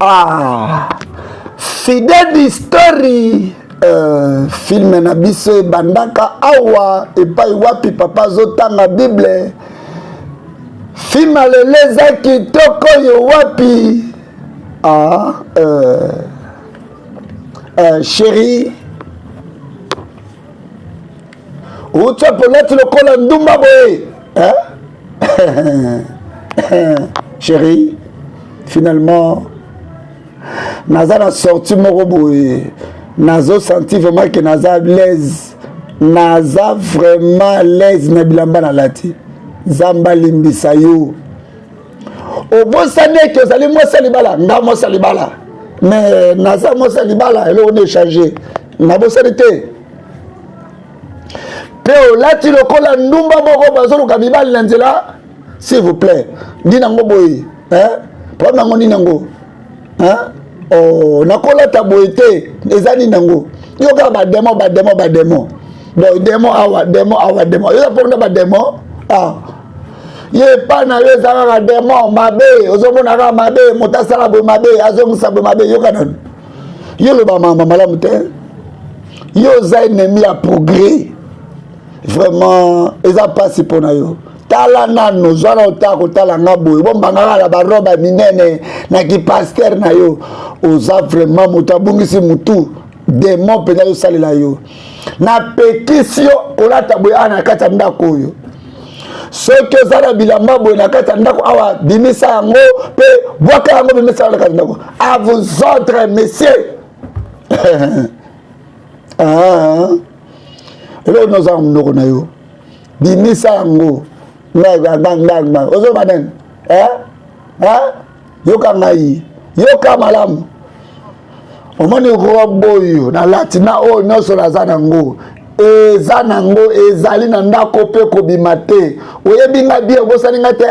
Ah, Fidèle Story. Film na biso bandaka awa epai wapi papa zotanga Bible. Film aleleza kitoko yo wapi. Chérie. Où tu as peut-être le col en Dumba boy. Chérie, finalement, Naza a sorti mon robot. Naza senti vraiment que Naza à l'aise. Naza vraiment à l'aise. Nabilamba na lati. Zamba limbisa yo. Au bon sané que vous allez moi salibala. Nga moi salibala. Mais Naza moi salibala. Elle on est changé. Na bo salité. Théo, là tu le colles à Numba Moro Bazolo Kabibal Lanzela, s'il vous plaît. Dinango boy. Prends mon dinango. Oh, Nakola Taboete, les amis nango. Yoga bademo. Donc, démon, démon. Yoga pour nous bademo. Yé pas na yo zara démon, mabe, ozomo nara mabe, motasala bo mabe, azongu sabo mabe, yoga non. Yo le ba mama malamute. Yo za ennemi à progrès. Vraiment, ils ont passé pour nous. Tala nano, zwana otako tala ngabo. Bon bangara la baroba minene na ki pasteur na yo. Oza vraiment motabungi si mutu. Démon pena yo sali la yo. Na pétition kolata boya ana kata ndako yo. Ce que zara bilamba boya na kata ndako awa bimisa yango pe boaka yango bimisa yango na kata ndako. À vous autres messieurs. Hello, nous avons nos nayo. Bimisa ngo. Bang. Ozo baden. Yoka ngai. Yoka malam. Omoni robo yo na latina o no so lazana ngo. Ezana ngo ezali na ndako pe ko bimate. Oyebinga bie bosani ngate.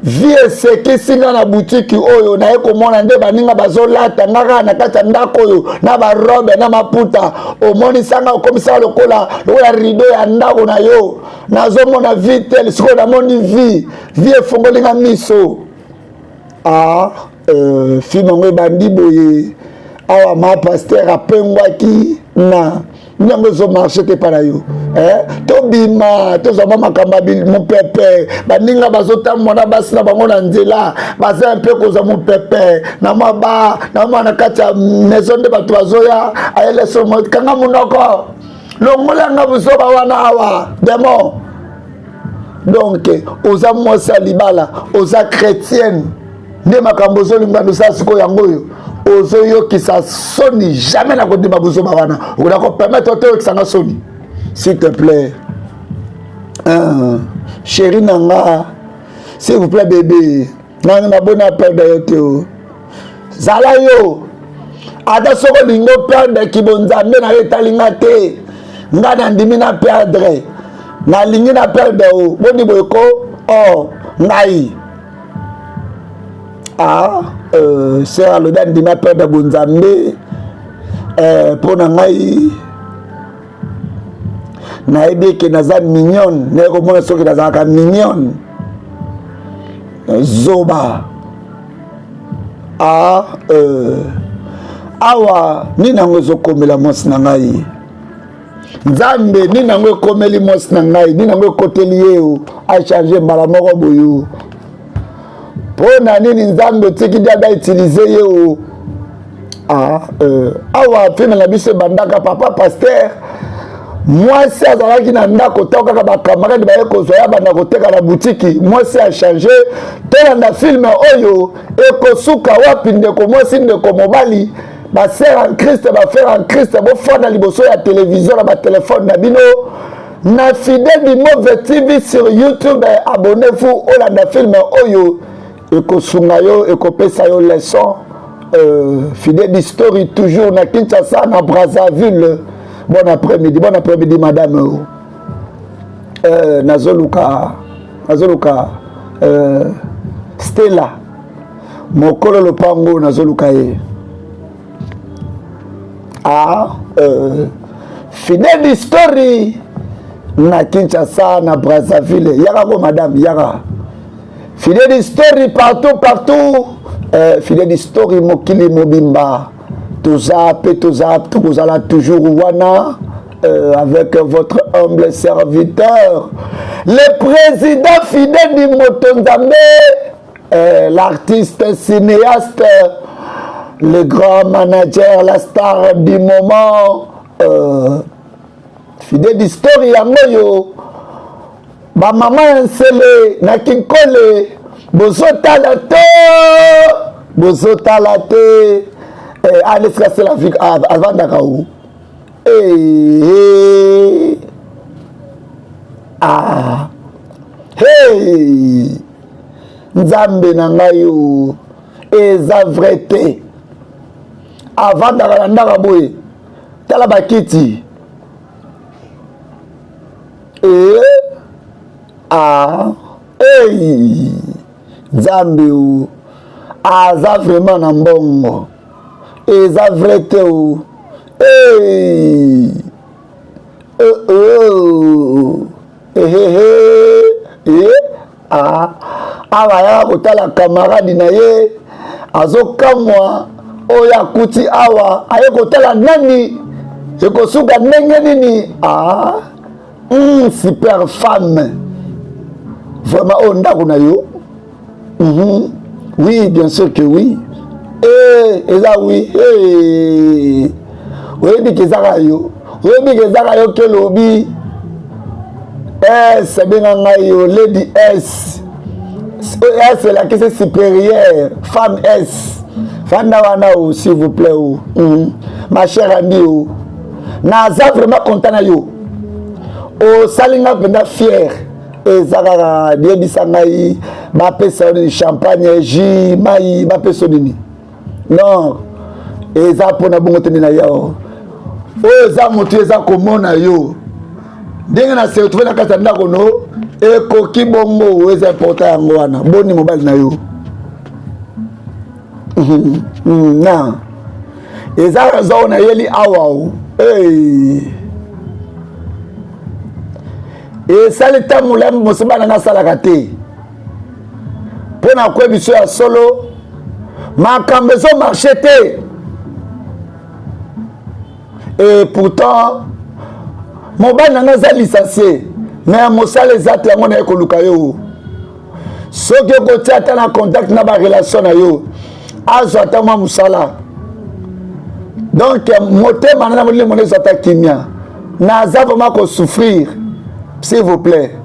Vie seki singa na boutique oyo na eko mona nde baninga bazolata ngaka na kata ndako oyo na ba robe na maputa omoni sanga okomisa lokola rideau ya ndako na yo nazomona vitel siko na moni vie fongolinga miso film ngo bandi boye awa ma pasteur apengwaki na nyango zo marché te para yo tobima tozama makamba mon pepe baninga bazotamona basi na bango na nzela baza un peu koza mon pepe na maba na mwana kata maison de bato bazoya ayele somo kanga munoko longola nga buzoba wana awa démon donc oza mosa libala oza chrétienne nde makambo zolinga ndo sa siko yango yo ozoyo qui ça sonne jamais na côté babuzo bana on a permettre toi que ça sonne s'il te plaît chérie nanga s'il vous plaît bébé nanga bon appel d'ailleurs teo zala yo ada soko lingo perdre ki bonzambe na etalinga te ngana ndimi na perdre na lingi na perdre o boni boyko ngai c'est à l'odeur de ma peur de Bonzambe pour ngai naebi ke naza mignon ne komona soki nazalaka mignon zoba awa nini yango ezokomela mwasi na ngai nzambe nini yango ekomeli mwasi na ngai nini yango ekoteli ye o achange mbala moko boyo pona nini nzambe tiki dada utiliser ye o awa film na biso bandaka papa pasteur mwasi azalaki na ndako to kaka bakamarade baye kozwa ya banda koteka na boutique mwasi a changé tolanda film oyo ekosuka wapi ndeko mwasi ndeko mobali basere en Christ bafere en Christ bofanda liboso ya télévision na batelefone na bino na Fidèle du Mauvais TV sur YouTube abonnez-vous olanda film oyo ekosunga yo ekopesa yo leçon Fidèle Story toujours na Kinshasa na Brazzaville. Bon après-midi madame. Nazoluka Stella mokolo lopango nazoluka ye. Fidèle Story na Kinshasa na Brazzaville. Yaka ko madame yaka. Fidèle Story partout. fidèle d'histoire mokili mobimba tozap tozala toujours wana avec votre humble serviteur le président fidèle du Motonzambe, l'artiste cinéaste, le grand manager, la star du moment, fidèle d'histoire yango ba maman nsele na kinkole bozotala te allez se casser la vie avant d'akaou nzambe na ngai yo eza vrai te avant d'aka ndaka boye tala bakiti nzambe o aza vraiment na mbongo eza vrai te o awa ya kotala kamaradi na ye azokamwa oyo akuti awa aye kotala nani ekosuka ndenge nini super femme vraiment oyo ndako na yo oui bien sûr que oui eza oui oyebi ke ezaka yo oyebi ke ezaka yo ke lobi S benga ngai yo lady S elakisi supérieure femme S fanda wana o s'il vous plaît o ma chère Andi o naza vraiment content na yo osalinga mpenza fier ezakaka diebisa ngai bapesa nini champagne jus mai bapesa nini non eza mpona bongo tene na yao oyo eza moto eza komona yo ndenge na se retrouve na kati ya ndako no ekoki bongo eza important yango wana boni mobali na yo na eza raison oyo nayeli awa o esali ntango lembe moseba nanga asalaka te mpo na kwe biso ya solo makambo ezomarche te et pourtant mobali nanga aza licencie mais mosala eza te yango naye koluka yo soki okotia ata na contact na barelation na yo azwa ata mwa mosala donc motema na molimo na ezwa ata kimia naza vraiment kosouffrir s'il vous plaît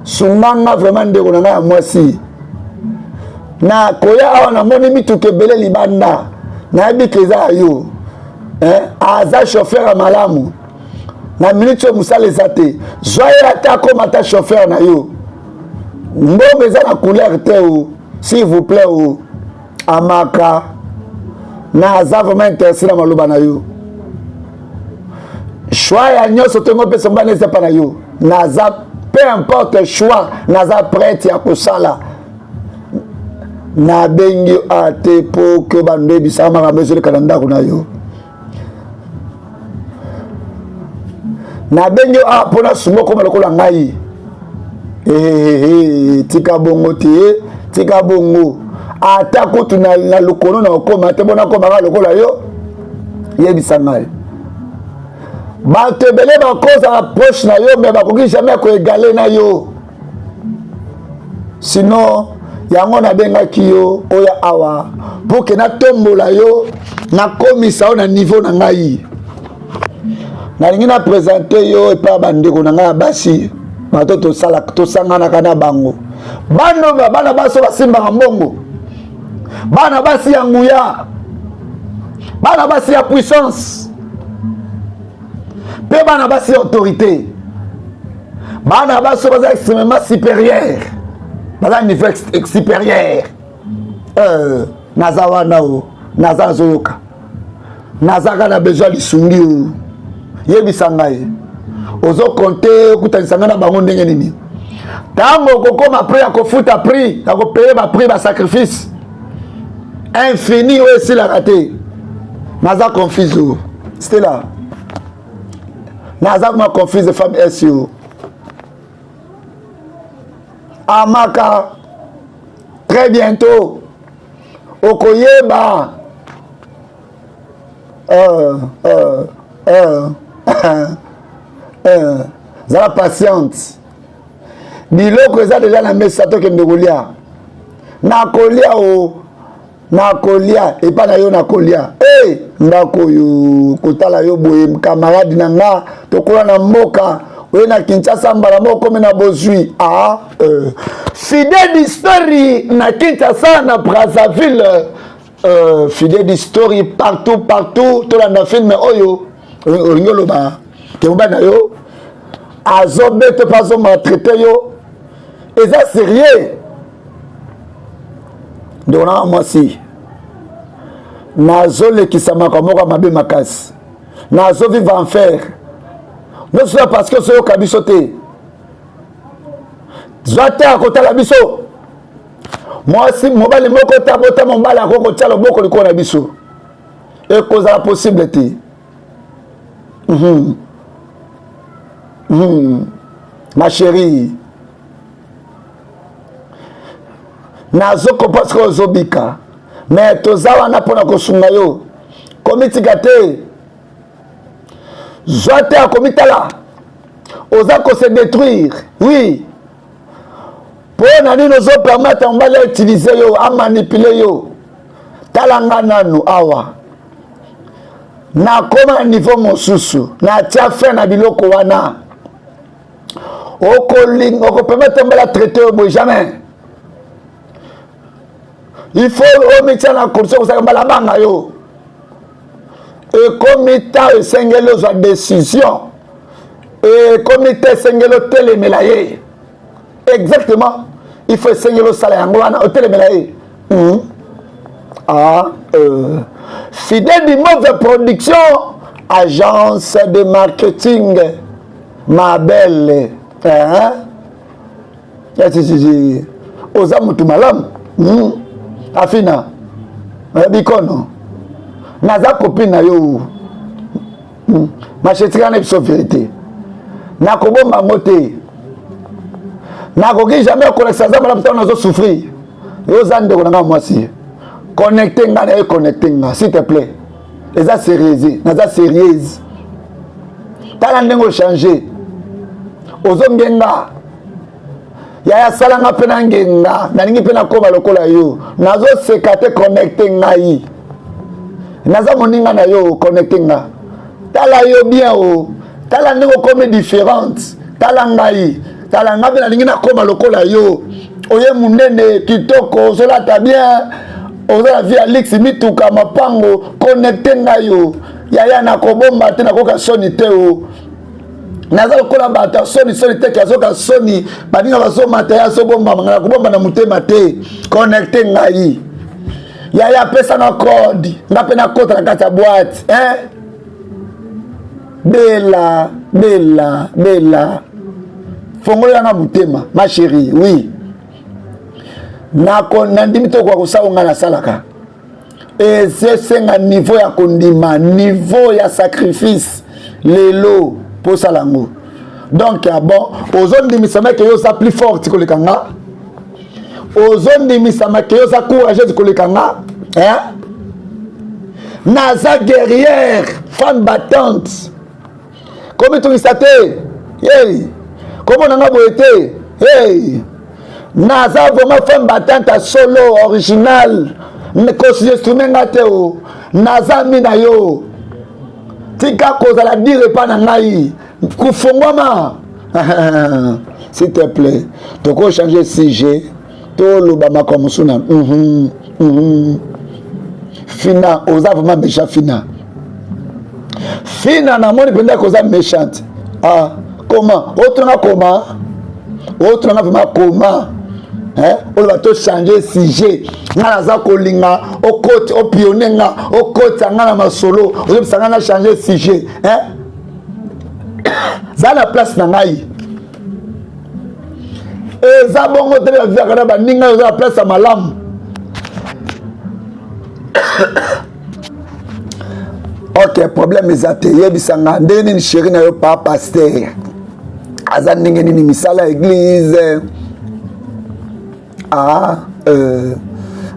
sunganga vraiment ndeko na ngai ya mwasi na koya awa namoni mituka ebele libanda nayebi ke eza ya yo aza chauffeur ya malamu na minute oyo mosala eza te zwa ye ata akoma ata chauffeur na yo mbongo eza na couleur te o s'il vous plaît o amaka na aza vraiment intéressé na maloba na yo choix ya nyonso tongo mpe sombana eza mpa na yo naza peu importe choix naza prête ya kosala nabengi ate mpo ke bando ebisaka makambo ezoleka na ndako na yo nabengi awa mpo nasunga okoma lokola ngai tika bongo te tika bongo ata kutu na lokolo na okoma te mpo nakomaka lokola yo yebisa ngai bato ebele bakozala proche na yo me bakoki jamais koegale na yo sinon yango nabengaki yo oya awa mpo ke natombola yo nakomisa yo na niveau na ngai nalingi na présente yo epa bandeko na ngai ya basi bato tosanganaka na bango bandomba bana basi oyo basimbaka mbongo bana basi ya nguya bana basi ya puissance mpe bana basi ya autorité bana basi oyo baza extrêmement supérieur baza niveau supérieur naza wana o naza nazoyoka nazaka na besoin lisungi o yebisa ngai ozokonte okutanisa ngai na bango ndenge nini ntango okokoma prix ya kofuta prix ya kopeye baprix basacrifice infini oyo esilaka te naza confuse o stela naza kuma confuse femme esi o amaka très bientôt okoyeba zala patiente biloko eza deja na mesa tokende kolia nakolia o nakolia epa na yo nakolia ndako oyo kotala yo boye camarade na nga tokola na mboka oye na Kinshasa mbala moko me na bozwi fidèle d'histoire na Kinshasa na Brazzaville fidèle d'histoire partout tolanda filme oyo olingi oloba ke mobali na yo azobete mpe azomaltraite yo eza sérieux ndeko nanga mwasi nazolekisa makambo moko mabe makasi nazovivre enfer nosoya parce que soyoka biso te zwa te akotala biso mwasi mobali moko tabota mobali akoko tia loboko likolo na biso ekozala possible te ma chérie nazoko parce que ozobika mais toza wana mpona kosunga yo komitika te zwa te akomitala oza kose détruire oui mpo na nini ozopermete mobali autilize yo amanipule yo tala nga nanu awa nakoma na niveau mosusu natia fin na biloko wana okopermete mbala traité yo boye jamais il faut omitia na condition kosaka mbala banga yo ekomita esengeli ozwa décision ekomita esengeli otelemela ye exactement il faut esengeli osala yango wana otelemela ye fidèle d'immeuble production agence de marketing ma belle oza mutu malamu afina bikono naza copine na yo machetika na biso vérité nakobomba yango te nakoki jamais okonekisa za malamu ntango nazosouffrir yo oza ndeko na nga mwasi connecte nga na ye connecte nga s'il te plaît eza sérieuse naza sérieuse tala ndenge ochange ozonge nga yaya salanga mpe na ngenga nalingi mpe nakoma lokola yo nazoseka te connecte ngai naza moninga na yo connecte nga tala yo bien o tala ndenge okomi différente tala ngai tala nga mpe nalingi nakoma lokola yo oye munene kitoko ozolata bien ozala vie ya lix mituka mapango connecte ngai yo yaya nakobomba te nakoka soni te o naza lokola bato soni te azoka soni baninga bazomata ye azobombama nga nakobomba na motema te connecte ngai yaya apesa na code nga mpe nakota na kati ya boîte bela fongolo yanga motema ma chérie oui nandimi te okoka kosala nga nasalaka ezesenga niveau ya kondima niveau ya sacrifice lelo mpo osala yango donc bon ozondimisama ke yo oza plus forte koleka nga ozondimisama ke yo oza courageuse koleka nga naza guerrière femme battante komitungisa te komo na nga boye te naza vraiment femme battante a solo original kosiyestrume nga te o naza mi na yo tika kozala dire epa na ngai kufongwama s'il te plaît toko changer sujet toloba makambo mosusu na fina oza vraiment méchant fina namoni mpenza koza méchante comment otonga koma otonga vraiment koma oloba to changer sujet nga naza kolinga okoti opione nga okota nga na masolo ozobisa nga na changer sujet za na place na ngai eza bongo te baviaka na baninga oza na place ya malamu ok problème eza te yebisanga ndenge nini chéri na yo pa paster aza ndenge nini misala église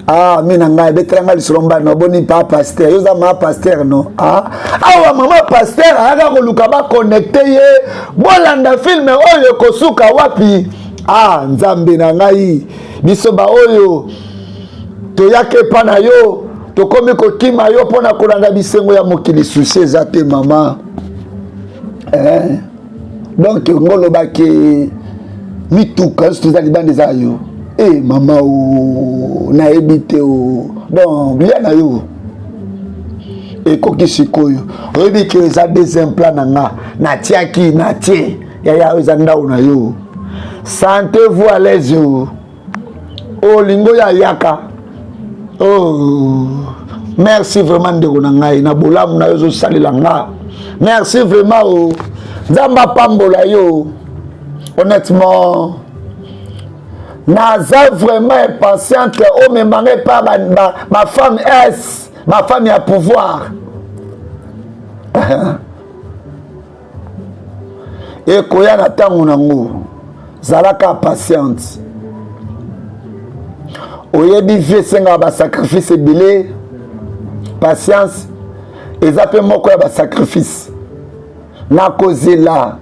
Ah, mina ngai betranga lisomba no boni pa pasteur. Yoza ma pasteur no. Ah, awa mama pasteur aga ko luka ba connecter ye. Bolanda film oyo kosuka wapi? Ah, nzambe na ngai. Biso ba oyo toyake pa na yo. Tokomi kokima yo pona kolanda bisengo ya mokili souci ezate mama. Donc ngolo ba ke mituka tozali bande za yo. Eh mama o na ebite o. Donc bien na yo. E koki sikoyo. Oyebi ke za deuxième plan na tiaki na tie. Ya ozanda na yo. Sentez-vous à l'aise yo. Oh lingo ya yaka. Oh merci vraiment de ngai na bolamu na yo salela nga. Merci vraiment o. Nzamba pambola yo. Honnêtement naza vraiment impatiente o me mangue pas ma femme S, ma femme a pouvoir. Et koya na tango nango zalaka patiente. Oyebi vie senga ba sacrifice ebele patience ezape moko ya ba sacrifice na kozela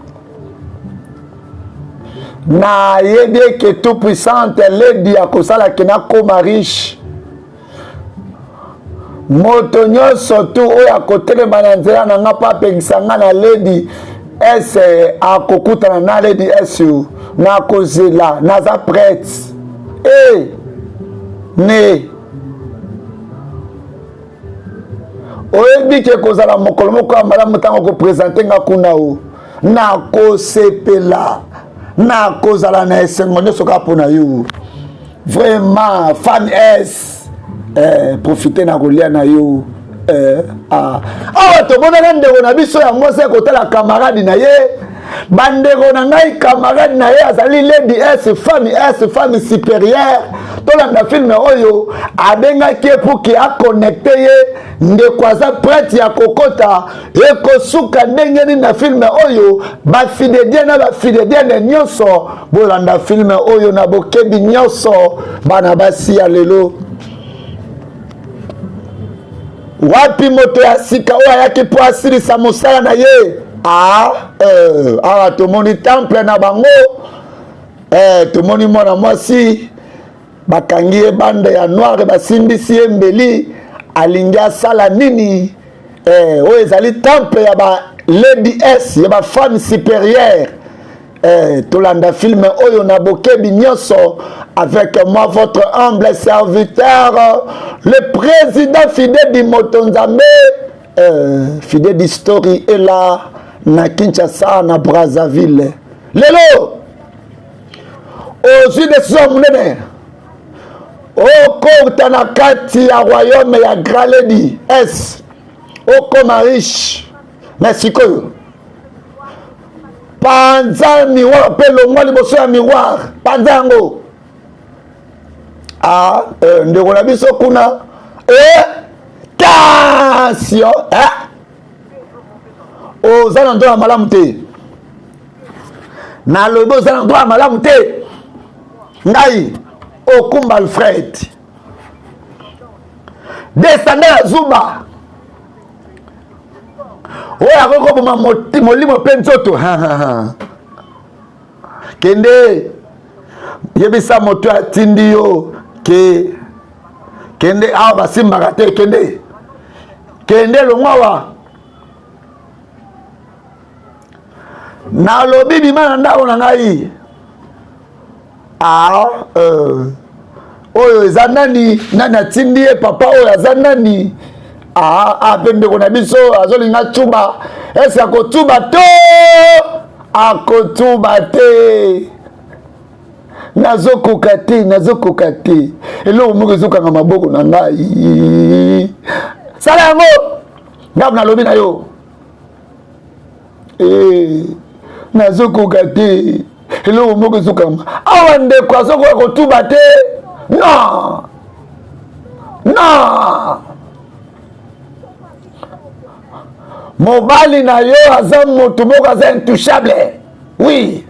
na yede que tout puissante lady akosala kena koma riche moto nyonso tu oyo akotelema na nzela na nga pa apekisa nga na lady ese akokutana na lady ese na kozela naza prête ne oyebi ke kozala mokolo moko ya malamu ntango kopresente nga kuna o na kosepela na kozala na esengo nyonso kaka mpona yo vraiment fan s profite na kolia na yo awa tomonaka ndeko na biso yango se kotala camarade na ye bandeko na ngai camarade na ye azali lady s femme supérieure tolanda filme oyo abengaki ye mpo ke aconnecte ye ndeko aza prêtre ya kokota ekosuka ndenge nini na filme oyo bafidediene na bafidediene nyonso bolanda filme oyo na bokebi nyonso bana basi ya lelo wapi moto ya sika oyo ayaki mpo asilisa mosala na ye awa tomoni temple na bango tomoni mwana mwasi bakangi ye bande ya noire basimbisi ye mbeli alingi asala nini oyo ezali temple ya ba lady s ya ba femme supérieure tolanda filme oyo na bokebi nyonso avec moi votre humble serviteur le président Fidèle di Motonzambe Fidèle di Story est là na Kinshasa na Brazzaville lelo ozwi décision monene okota na kati ya royaume ya Grand Lady S okoma riche na sikoyo panza miroir mpe longwa liboso ya miroir panza yango ndeko na biso kuna tension oza na ndo ya malamu te nalobi oza na ndo ya malamu te ngai okumba Alfred descende ya Zuba oyo akokoboma molimo mpe nzoto kende yebisa moto atindi yo kende awa basimbaka te kende longwawa nalobi bima na ndako na ngai oyo eza nani atindi ye papa oyo aza nani mpe ndeko na biso azolinga tuba ese akotuba to akotuba te nazokoka te eloko moko ezokanga maboko na ngai sala yango ngabu nalobi na yo nazokoka te eloko moko ezokanga awa ndeko azokoka kotuba te non mobali na yo aza moto moko aza intouchable oui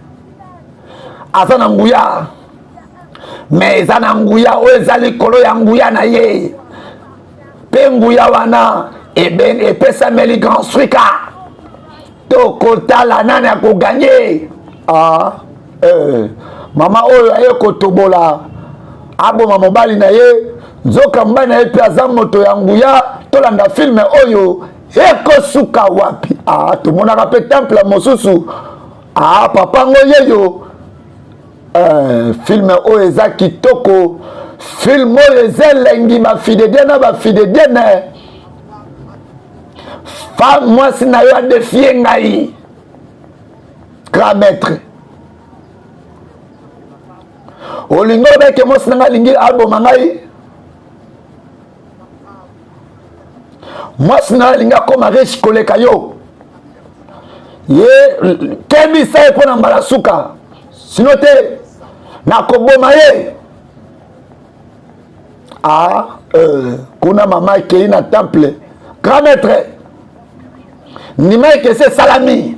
aza na nguya mais eza na nguya oyo eza likolo ya nguya na ye mpe nguya wana epesameli grand swika tokotala nani akoganye. Mama oyo aye kotobola aboma mobali na ye nzoka mobali na ye mpe aza moto ya nguya tolanda filme oyo ekosuka wapi. Tomonaka mpe temple mosusu papa ngo yeyo filme oyo eza kitoko, filme oyo eza elengi bafidediene na bafidediene. Femme mwasi na yo adefie ngai grand maître olingo beke mwasi na ngai alingi alboma ngai, mwasi na ngai alingi akoma riche koleka yo ye kebisa ye mpo na mbala suka sino te nakoboma ye. Kuna mama ekei na temple grand maître ndima ekese salami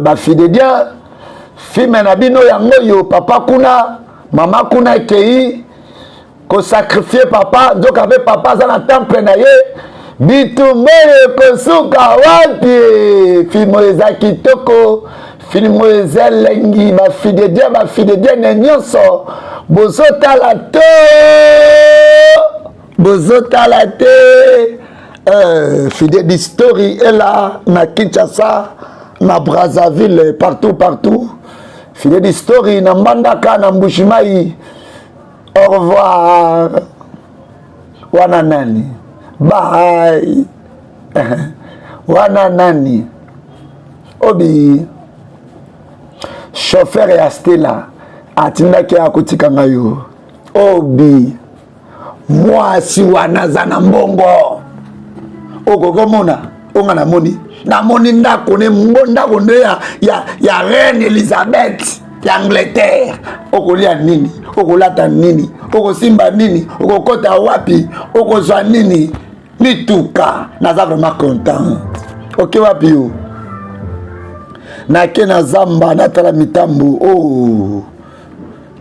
bafidedien filme na bino yango yo papa kuna mama kuna ekei kosakrifie papa nzoka mpe papa aza na temple na ye bitumba ekosuka wapi. Filme oyo eza kitoko, filme oyo eza elengi bafidediene nyonso bozotala te Fidèle d'Historie est là, na Kinshasa, na Brazzaville, partout. Fidèle d'Historie, na Mbandaka, na Mbushimai. Au revoir. Wananani. Bye. Wananani. Obi. Chauffeur et Astela. Atindaki akotika ngayo. Obi. Moi si wanazana mbongo. Okogomona onga na moni ndako ne ndako nde ya reine Elizabeth ya Angleterre. Okolia nini, okolata nini, okosimba nini, okokota wapi, okozwa nini, mituka. Naza vraiment content. Ok wapi yo na ke na zamba natala mitambo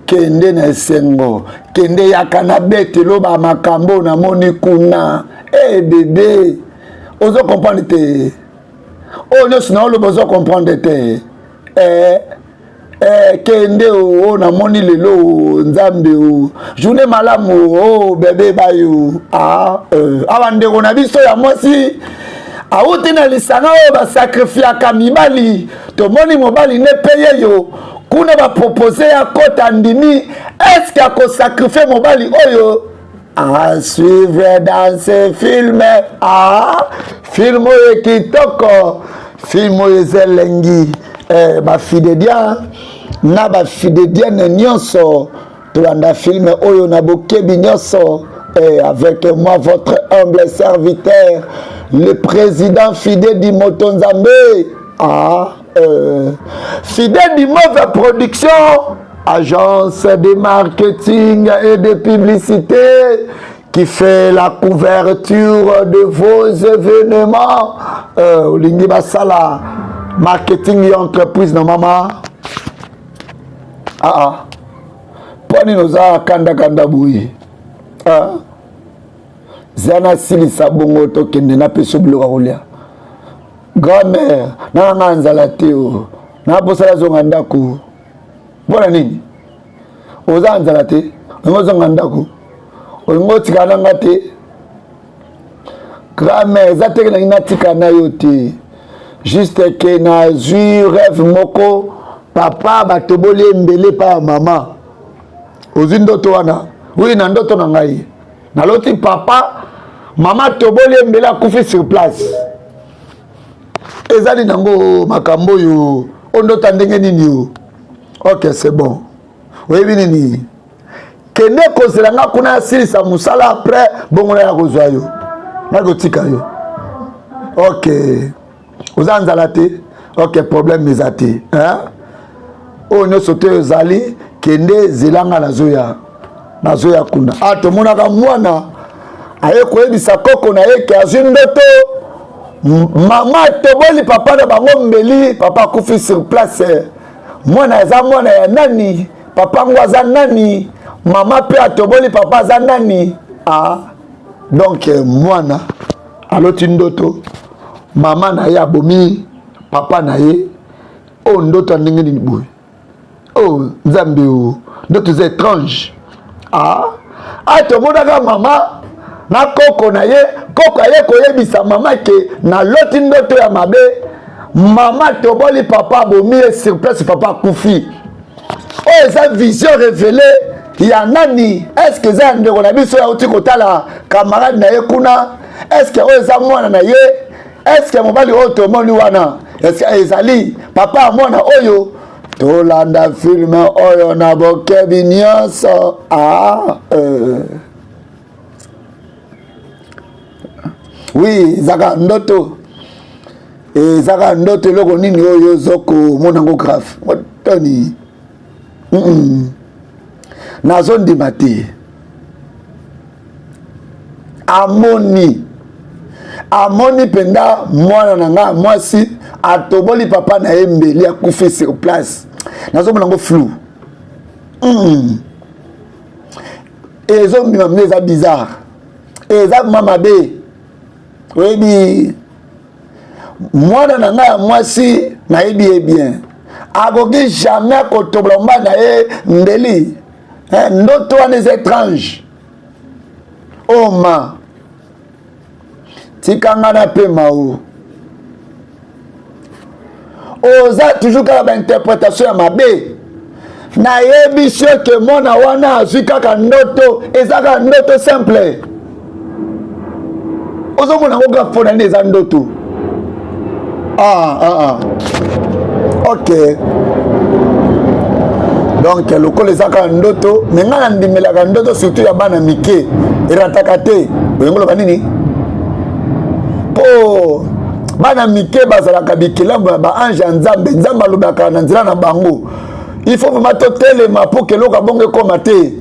kende na esengo kende yaka na bete loba makambo na moni kuna bébé ozo comprendre te nyonso na oloba ozo comprendre te kende na moni lelo nzambe journée malamu bébé bayo awa ndeko na biso ya mwasi auti na lisanga oyo basakrifia mibali tomoni mobali ne peye yo kuna bapropose ya kota ndimi eske akosakrifie mobali oyo à suivre dans ce film. Film oyo kitoko, film oyo elengi bafidedien na bafidedienne nyonso tolanda film oyo na bokebi nyonso. Avec moi votre humble serviteur le président Fidèle di Motonzambe Fidèle di Mauvaise Production, agence de marketing et de publicité qui fait la couverture de vos événements. Olingi basala marketing et entreprise na mama. Poni noza kanda bouyi. Zana silisa bongo to kende na peso bloka kolia. Grand-mère na nzala te na posala zonga ndako. Bona nini? Oza nzala te, zonga ndako. Olingo tika nanga te. Grand-mère za te na inatika na yo te. Juste que na zui rêve moko papa batoboli mbele pa mama. Ozi ndoto wana. Oui na ndoto na ngai. Na loti papa mama toboli mbele akufi sur place. Ezali nango makambo yo ondota ndenge nini yo. Ok, c'est bon. Oui nini. Kende kozelanga kuna silisa musala après bongo ya kozwa yo. Na gotika yo. Ok. Ozanzala te. Ok, problème ezati. Onyo sote ezali kende zelanga na zoya kuna. Tomonaka mwana aye koyebisa koko na ye ke azwi ndoto mama toboli papa na bango mbeli papa kufi sur place mwana eza mwana ya nani, papa ngo aza nani, mama pe atoboli papa aza nani. Ah, donc mwana aloti ndoto, mama na ye abomi papa na ye. Oh, ndoto ndenge nini boy. Oh, nzambe o, ndoto za étrange. Ah, tomonaka mama na koko na ye, koko ye koyebisa mama ke na loti ndoto ya mabe, mama toboli papa abomi et sur place papa kufi. Oh, eza vision révélée ya nani? Est-ce que za ndeko na biso ya uti kotala camarade na ye kuna? Est-ce que o eza mwana na ye? Est-ce que mobali o tomoni wana? Est-ce que ezali papa mwana oyo? Tolanda film oyo na bokebi nyonso. Ah, oui, zaka ndoto. Zaka ndoto loko nini oyo zoko mona ngo grave. Toni. Nazo ndima te. Amoni penda mwana nanga mwasi atoboli papa na ye mbeli akufi sur place. Nazo mona ngo flou. Ezo mbima mneza bizarre. Eza mama be. Webi mwana nanga ya mwasi na yebi bien. Agogi jamais kotobola mba na ye mbeli. Ndoto wana est étrange. Oh ma. Tikanga na pe mao. Oza toujours kala ba interprétation ya mabe. Na yebi sio ke mona wana azwi kaka ndoto, ezaka ndoto simple. Ozo mona ngo gafona ni eza ndoto. OK. Donc lokolo ezaka ndoto, menga na ndimela ndoto surtout ya bana mike. Erataka te. Boyongolo banini? Po bana mike bazalaka bikilambo ba ange nzambe, nzambe alobaka na nzela na bango. Il faut vraiment totelema pour que loka bonge koma te.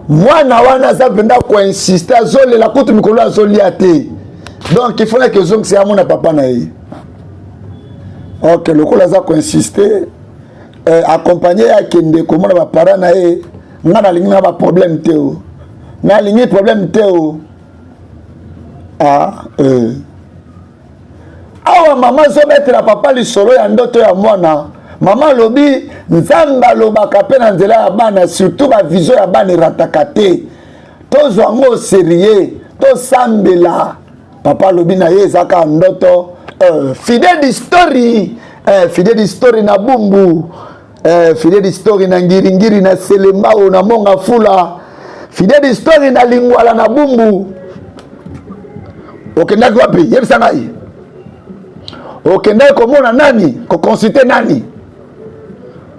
Mwana wana za penda ko insister azolela kutu mikolo azolia te. Donc il faut que zongi c'est amona papa na ye. OK, lokola za ko insister accompagner ya kende ko mona ba parents na ye, ngana lingi na ba problème te o. Na lingi problème te o. Awa mama zo mettre la papa li solo ya ndoto ya mwana. Mama lobi nzamba lobaka pe na nzela ya bana, surtout ba vision ya bana rataka te. Tozo ngo sérieux, to sambela. Papa lobi na ye zaka ndoto. Fidèle d'histoire, fidèle d'histoire na bumbu, fidèle d'histoire na ngiringiri na selembao na monga fula, fidèle d'histoire na lingwala na bumbu. Okendaki wapi? Yebisa ngai. Okendaki komona nani? Ko consulter nani?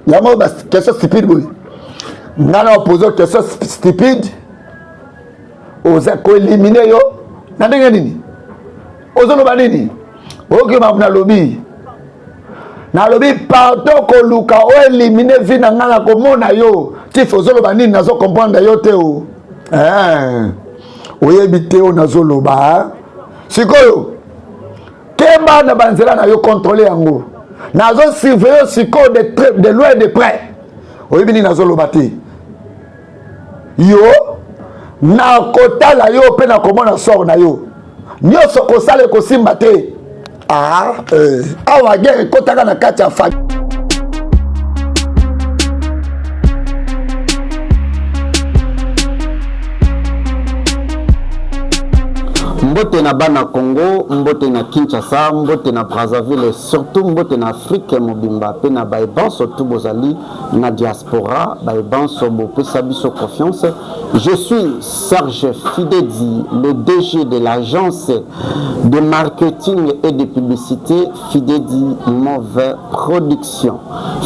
Yango ba question stupide boy. Ngana opposer question stupide. Oza ko éliminer yo. Na ndenge nini? Ozoloba nini? Ok, na lobi. Na lobi pardon ko luka o éliminer vi na ngana ko mona yo. Ti fozoloba nini nazo comprendre yo te o. Oyebi te o nazoloba. Sikoyo. Kemba na banzela na yo contrôler yango. Nazo surveiller siko de loin de près. Oyebi ni nazoloba te. Yo na kotala yo pe na komona sort na yo. Nyoso ko sale ko simba te. Awa guerre kotaka na kati ya famille. Mbote na bana Congo, mbote na Kinshasa, mbote na Brazzaville et surtout mbote na Afrique mobimba pe na baiban surtout bozali na diaspora baiban sobo pe sabiso confiance. Je suis Serge Fidedi, le DG de l'agence de marketing et de publicité Fidedi Move Production.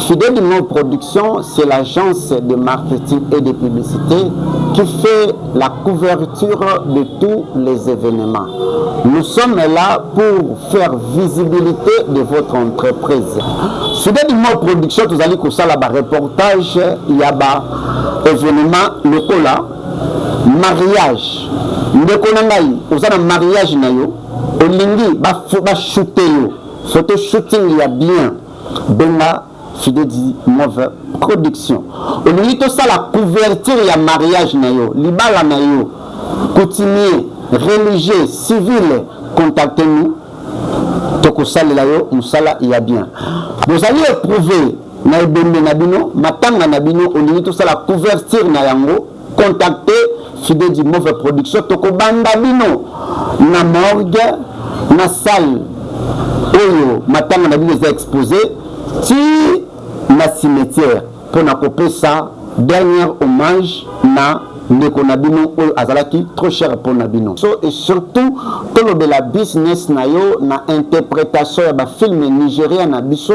Fidedi Move Production, c'est l'agence de marketing et de publicité qui fait la couverture de tous les événements. Nous sommes là pour faire visibilité de votre entreprise. Fidedi Move Production, vous allez que ça là reportage, il y a événement local là. Mariage ndeko na ngai ozana mariage na yo olingi ba shooter yo photo shooting il y a bien benga Fidedi Move Production. Olingi to ça la couverture ya mariage na yo, libala na yo, coutumier, religieux, civil, contactez-nous. Toko salela yo, musala il y a bien. Vous allez éprouver na ebembe na bino, matanga na bino, olingi to ça la couverture na yango, contactez Fidedi Move Production. Toko banda bino na morgue, na salle. Oyo matanga na bino est exposé. Si na cimetière pour na couper ça dernier hommage na ndeko nabino oyo azalaki trop cher pour nabino et surtout tout le la business na yo na interprétation ya ba film nigérien na biso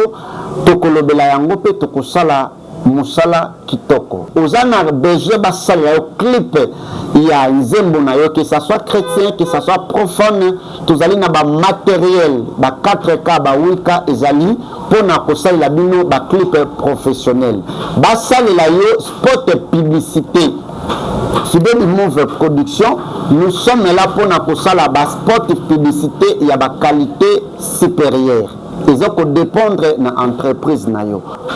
to kolobela yango pe to kosala musala kitoko ozana besoin ba sala yo clip ya nzembo na yo que ça soit chrétien que ça soit profane tozali na ba matériel ba 4K ba 8K ezali pour na kosala bino ba clip professionnel ba sala yo spot publicité Fidedi Move Production nous sommes là pour na kosala ba spot publicité ya ba qualité supérieure. Ils ont dépendre de l'entreprise.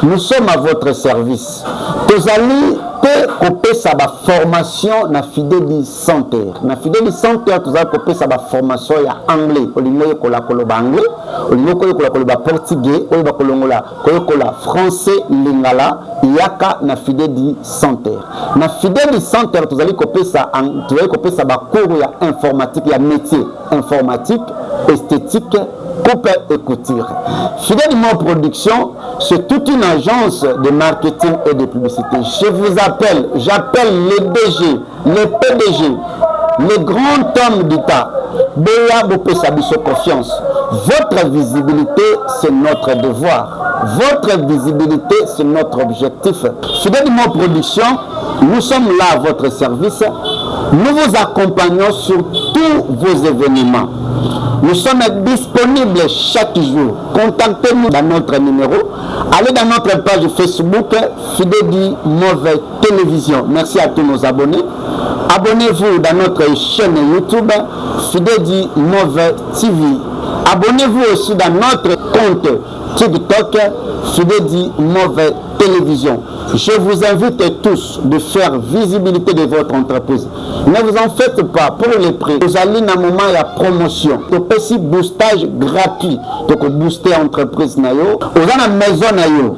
Nous sommes à votre service. Vous allez couper sa formation na Fidedi Center. Na Fidedi Center, vous allez couper sa formation en anglais. Vous allez couper anglais, vous allez couper portugais, vous allez couper français, lingala, yaka na Fidedi Center. Na Fidedi Center, vous allez couper sa cours ya informatique, ya métier informatique, esthétique, coupe et couture. Fidedi Move Production, c'est toute une agence de marketing et de publicité. Je vous appelle, j'appelle les DG, les PDG, les grands hommes d'État. Béa Bopé Sabiso Confiance. Votre visibilité, c'est notre devoir. Votre visibilité, c'est notre objectif. Fidedi Move Production, nous sommes là à votre service. Nous vous accompagnons sur tous vos événements. Nous sommes disponibles chaque jour. Contactez-nous dans notre numéro. Allez dans notre page Facebook Fidedi Move Télévision. Merci à tous nos abonnés. Abonnez-vous dans notre chaîne YouTube Fidedi Move TV. Abonnez-vous aussi dans notre compte TikTok Fidedi Move Télévision. Je vous invite tous de faire visibilité de votre entreprise. Ne vous en faites pas pour les prix. Vous allez dans un moment il y a promotion. Vous pouvez boostage gratuit. Donc booster entreprise nayo. Vous avez une maison nayo.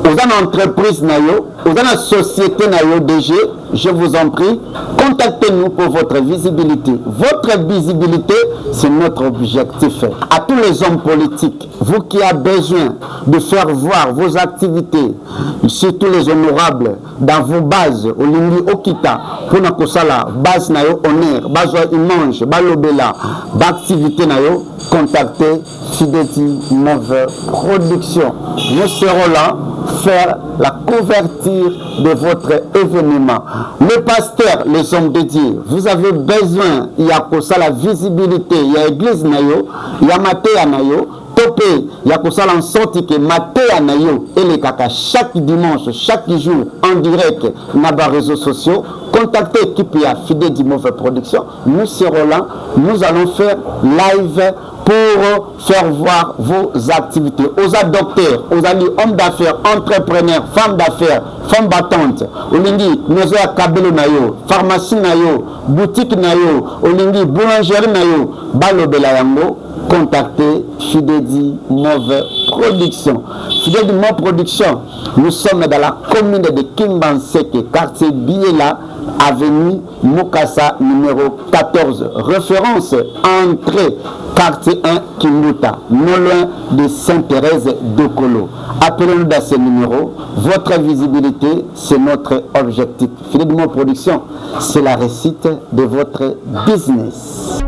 Vous avez une entreprise nayo. Vous avez une société nayo DG. Je vous en prie, contactez-nous pour votre visibilité. Votre visibilité, c'est notre objectif. À tous les hommes politiques, vous qui avez besoin de faire voir vos activités, surtout les honorables, dans vos bases, au Lindi Okita, pour na kosala, base nayo honneur, base image, balobela, d'activité nayo, contactez Fidedi Move Production. Nous serons là faire la couverture de votre événement. Le pasteur, les hommes de Dieu, vous avez besoin, il y a pour ça la visibilité, il y a l'église nayo, il y a Matéa nayo, topé, il y a pour ça en sorte que Matéa nayo et les caca chaque dimanche, chaque jour en direct dans les réseaux sociaux. Contactez l'équipe Fidedi Move Production. Nous serons là, nous allons faire live pour faire voir vos activités. Aux docteurs, aux amis, hommes d'affaires, entrepreneurs, femmes d'affaires, femmes battantes, olingi, nous avons kabelo nayo, pharmacie nayo, boutique nayo, olingi, boulangerie nayo, balobela yango, contactez Fidedi Move Production. Fidedi Move Production, nous sommes dans la commune de Kimbanseke, quartier Biela, avenue Mukasa numéro 14. Référence entrée quartier 1 Kimuta, non loin de Sainte-Thérèse de Colo. Appelez-nous dans ce numéro. Votre visibilité, c'est notre objectif. Fidedi Move Production, c'est la réussite de votre business.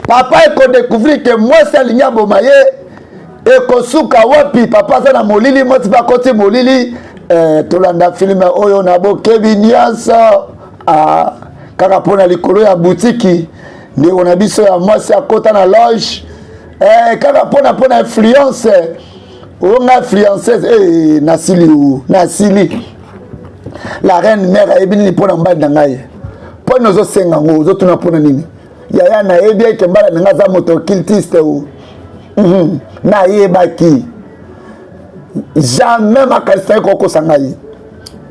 Papa eko découvrir que moi c'est l'ignabe maye eko suka wapi papa ça na molili moi tu pas côté molili tolanda film oyo na bo kebinyasa kaka pona likolo ya boutique ni on a biso ya moi c'est à côté na loge kaka pona influence onga fiancée nasili la reine mère ayebini mpona mbali na ngai mpo nozosenga ngo ozotuna mpona nini yaya nayebi eke mbala na ngai aza moto cultiste o nayebaki jamais makanisi naye kokosa ngai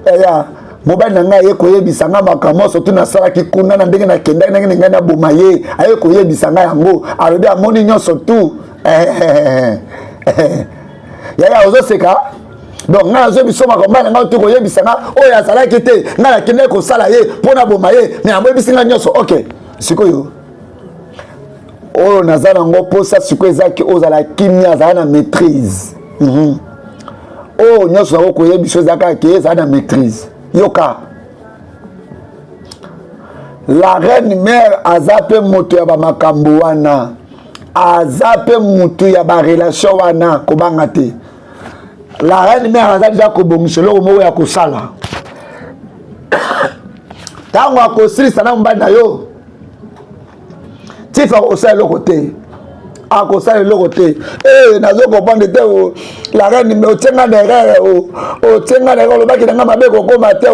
yaya mobali na ngai aye koyebisa ngai makambo surtout nasalaki kuna na ndenge nakendaki ndenge ngai naboma ye aye koyebisa ngai yango alobi amoni nyonso tu yaya ozoseka donc ngai azoyebiso makambo na ngai tu koyebisa ngai oyo azalaki te ngai nakendaki kosala ye mpo naboma ye me amoyebisi ngai nyonso ok sikoyo oyo naza nango mposa sikoyo ezalaki ozala kimia azala na maîtrise oyo nyonso nango koyebiso ezalaka ke ezala na maîtrise yoka la reine mère aza mpe moto ya bamakambo wana aza mpe motu ya barelation wana kobanga te la reine mère aza deja kobongisa eloko moko ya kosala ntango akosilisa na mobali na yo tifa akosala eloko te akosala eloko te nazo comprendre te la reine mais otenga derrière otenga derrière olobaki na nga mabe kokoma te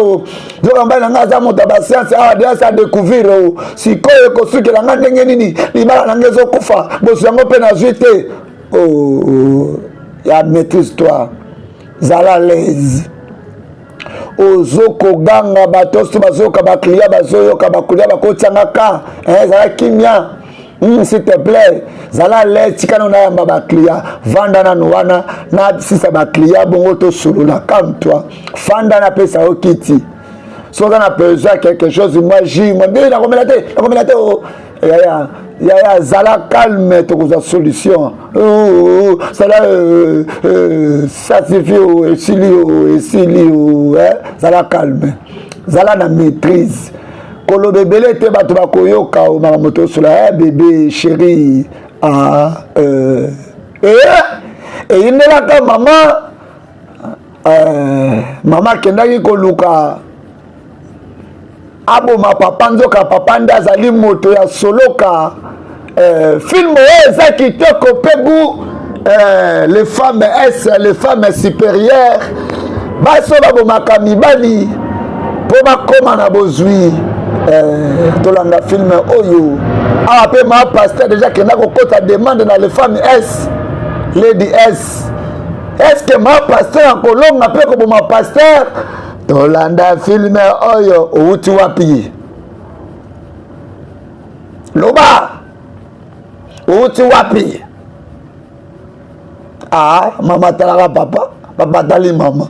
zoka mbai na nga aza moto ya basiance awa deya sa découvrir sikoyo ekosukela nga ndenge nini libala na nga ezokufa bosu yango mpe nazwi te ya maîtrise toi zala lese ozokoganga bato so bazoyoka baklia bazoyoka bakulia bakotiangaka ezala kimia s'il te plaît zala le tikana onayamba baklia vanda nano wana na sisa baklia bongo tosolola calme-toi fanda napesa yo kiti soki na besoin quelque chose moi ji moi ndenge nakomela te yaya zala calme tokozwa solution zala satisfait esili zala calme zala na maîtrise koloba ebele te bato bakoyoka makambo tosola bébé chéri eyindelaka mama akendaki koluka aboma papa nzoka papa nde azali moto ya soloka film oyo eza kitoko mpe gu les femmes supérieures baso babomaka mibali mpo bakoma na bozwi tolanda film oyo awa mpe ma pasteur déjà kenda kokota demande na les femmes s lady s est-ce que ma pasteur akolonga mpe koboma pasteur tolanda film oyo outi wapi loba outi wapi mama talaka papa tali mama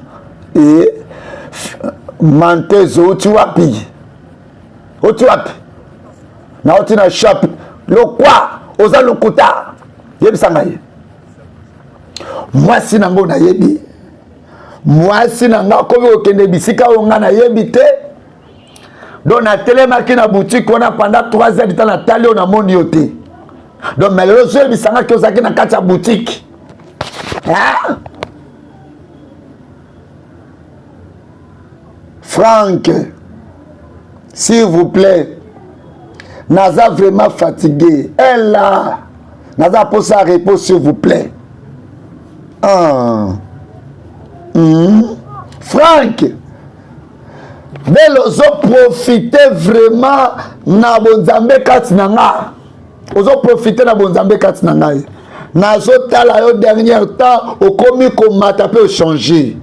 mantezo outi wapi na oti na shop lokwa oza lokuta yebisa ngai mwasi nango nayebi mwasi nanga komi okende bisika oyo nga nayebi te donc natelemaki na boutique wana pendant 3 heures du temps natali oyo namoni yo te donc malelo ozoyebisangaki ozalaki na kati ya boutique Franck, s'il vous plaît, naza vraiment fatigué. Elle là, naza pour sa repos, s'il vous plaît. Franck, bel ozo profiter vraiment na bonzambe kati nanga. Ozo profiter na bonzambe kati nanga. Nazo tala yo dernier temps au komi ko matape au changer.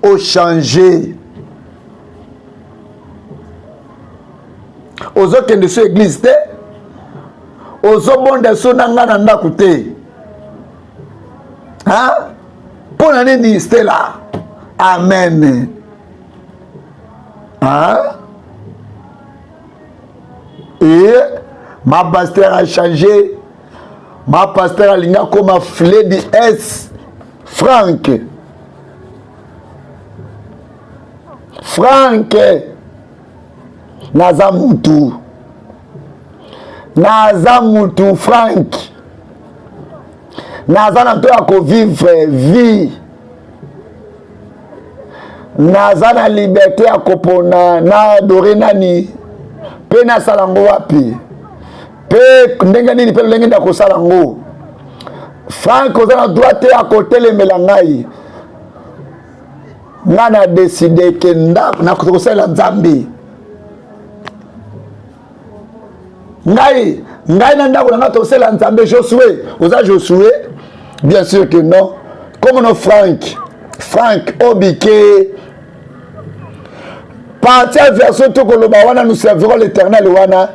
Au changer. Ozo kende so église te. Ozo bonde so nanga na ndaku te. Hein? Pour l'année ni là. Amen. Hein? Et ma pasteur a changé. Ma pasteur a ligné comme un filet de S. Franck. Franck. Naza mutu. Naza mutu Franck. Naza na to ako vivre vie. Naza na liberté akopona na adore nani. Pe na salango wapi. Pe ndenge nini pe ndenge ndako salango. Franck oza droite à côté le melangai ngana décidé que na kosala nzambe ngai na ndako na kosala nzambe Josué oza Josué bien sûr que non comme no Franck obike partir version to koloba wana nous servirons l'Éternel wana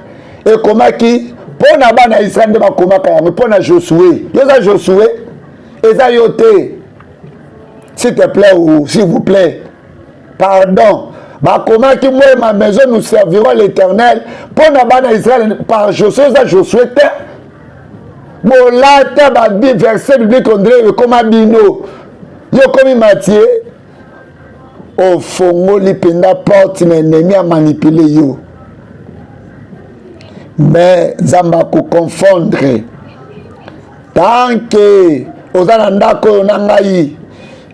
et komaki pona bana Israël de bakomaka yango pona Josué yoza Josué eza yote s'il te plaît ou s'il vous plaît pardon bakomaki moi ma maison nous servirons l'Éternel pona bana Israël par Josué eza Josué te bolata ba verset biblique on dirait comme abino yo comme Matthieu au fongoli penda porte na ennemi a manipuler yo mais nzamba ko confondre tant que ozana ndako na ngai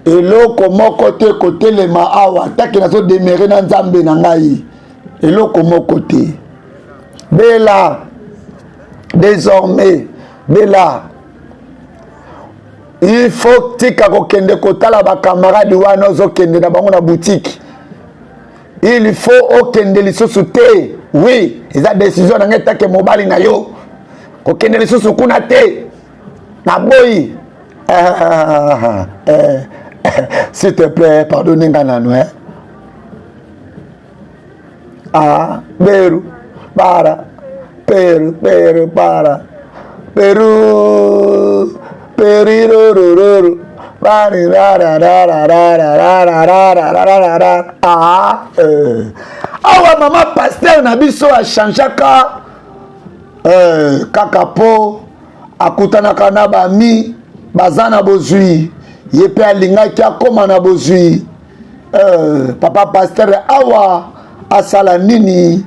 eloko moko te kotelema awa taki nazo demere na nzambe na ngai eloko moko te bela désormais bela il faut tika kokende kotala ba camarade wana ozokende na bango na boutique il faut okende lisusu te oui eza décision na ngeta ke mobali na yo kokende lisusu kuna te na boyi s'il te plaît pardonnez nganano Beru para Peru para Peru perirororo awa mama pasteur na biso achangeaka kaka po akutanaka na bami baza na bozwi ye mpe alingaki akoma na bozwi papa pasteur awa asala nini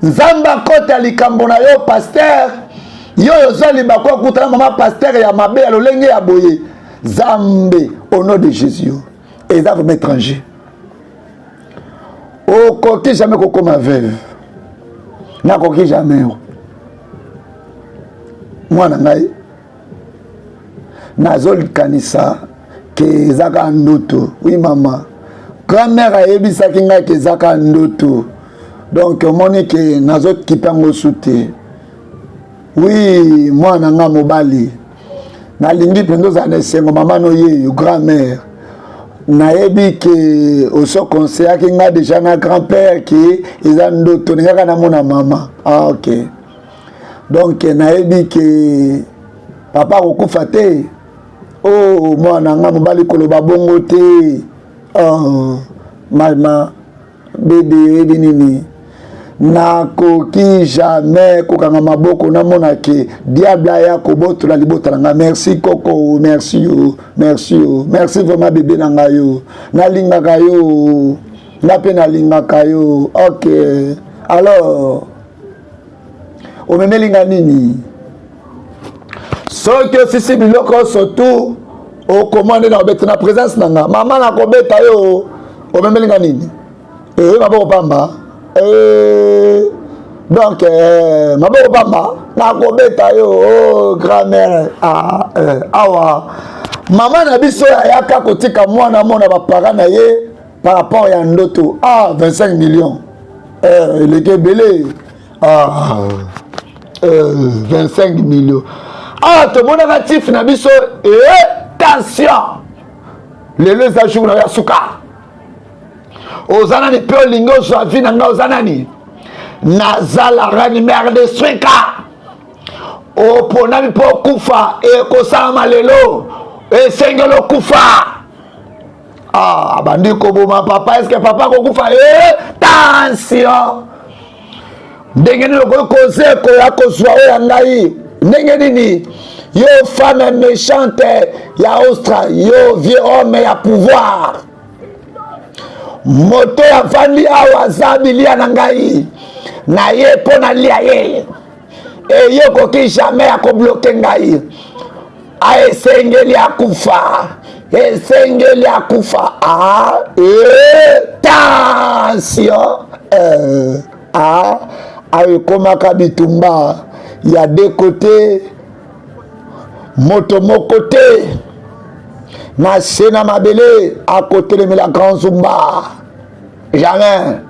nzambe akota likambo na yo pasteur yo yozali bakwa kutana mama pasteur ya mabe ya lolenge ya boye Zambe au nom de Jésus et ça vous étranger au côté jamais comme veuve na côté jamais moi ngai nazol kanisa ke zaka ndoto oui maman grand-mère a ebisaki ngai ke zaka ndoto donc moni ke nazot kipango souté oui moi nanga mobali nalingi pendo za nesengo mama no ye grand-mère nayebi ke oso conseiller ki nga déjà na grand-père ki eza ndoto ngaka na mona mama ok donc nayebi ke papa kokufa te oh mwana nga mobali koloba bongo te mama bébé binini nakoki jamais kokanga maboko namona ke diable ya kobotola libota nanga merci koko merci yo merci vraiment bébé nanga yo nalingaka yo ngape nalingaka yo ok alors omemelinga nini soki osisi biloko surtout okomande na obeta na présence nanga mama nakobeta yo omemelinga nini maboko pamba donc maboko pamba nakobeta yo oh grand-mère awa mama na biso ayaka kotika mwana mona bapara na ye par rapport ya ndoto 25 millions eleke ebele 25 millions tomonaka tif na biso tension lelo eza jour na ya suka oza nani mpe olingi ozwa vi na ngai oza nani nazala rani mare de sweka oponami mpo okufa ekosalama lelo esengeli okufa abandi koboma papa eske papa kokufa tension ndenge nini okoki koze koya kozwa oyo ya ngai ndenge nini yo femme méchante ya ostra yo vieux homme ya pouvoir moto ya vandi awa aza bilia na ngai na ye mpo nalia ye ye okoki jamais akobloke ngai esengeli akufa tension ayekomaka bitumba ya de côté moto mokote na sena mabele à côté de la Grand Zumba. Jamais.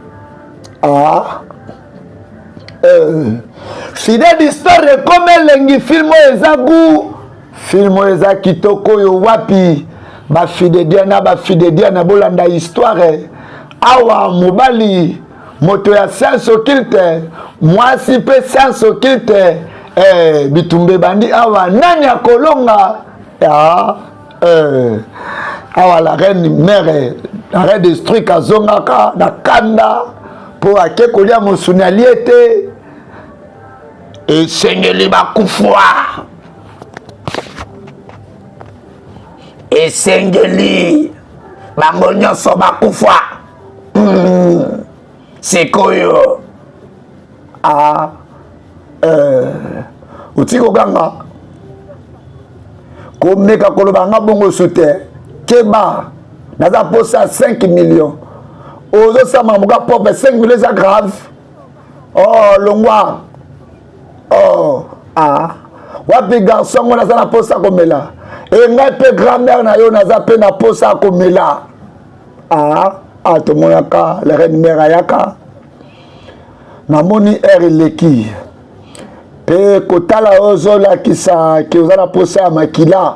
Ah. Fidèle d'histoire comme lengi film ezagu film eza kitoko yo wapi ba fidèle diana bolanda histoire awa mobali moto ya science occulte mwasi pe science occulte bitumbe bandi awa nani akolonga ya awa la reine mère la reine destruit kazongaka na kanda pour ake kolia mosuni aliete esengeli bakufwa esengeli bango nyonso bakufwa sikoyo utiko ganga komeka koloba nga bongo sute keba naza posa 5 millions ozo sama muga pope 5 millions za grave longwa wapi garçon ngo naza na posa komela ngai pe grand-mère na yo naza pe na posa komela tomonaka la reine mère ayaka namoni eleki pe kotala ozolakisa ke oza na posa ya makila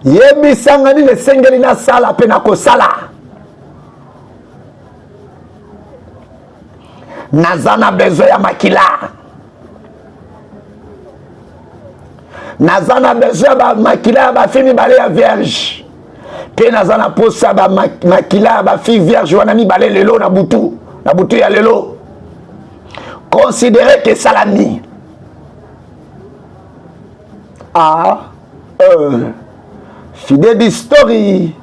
yebisanga nini esengeli nasala mpe nakosala naza na besoin ya makila naza na besoin ya bamakila ya bafi mibale ya vierge mpe naza na posa ya bamakila ya bafi vierge wana mibale lelo na butu ya lelo considere ke salami fidèle d'histoire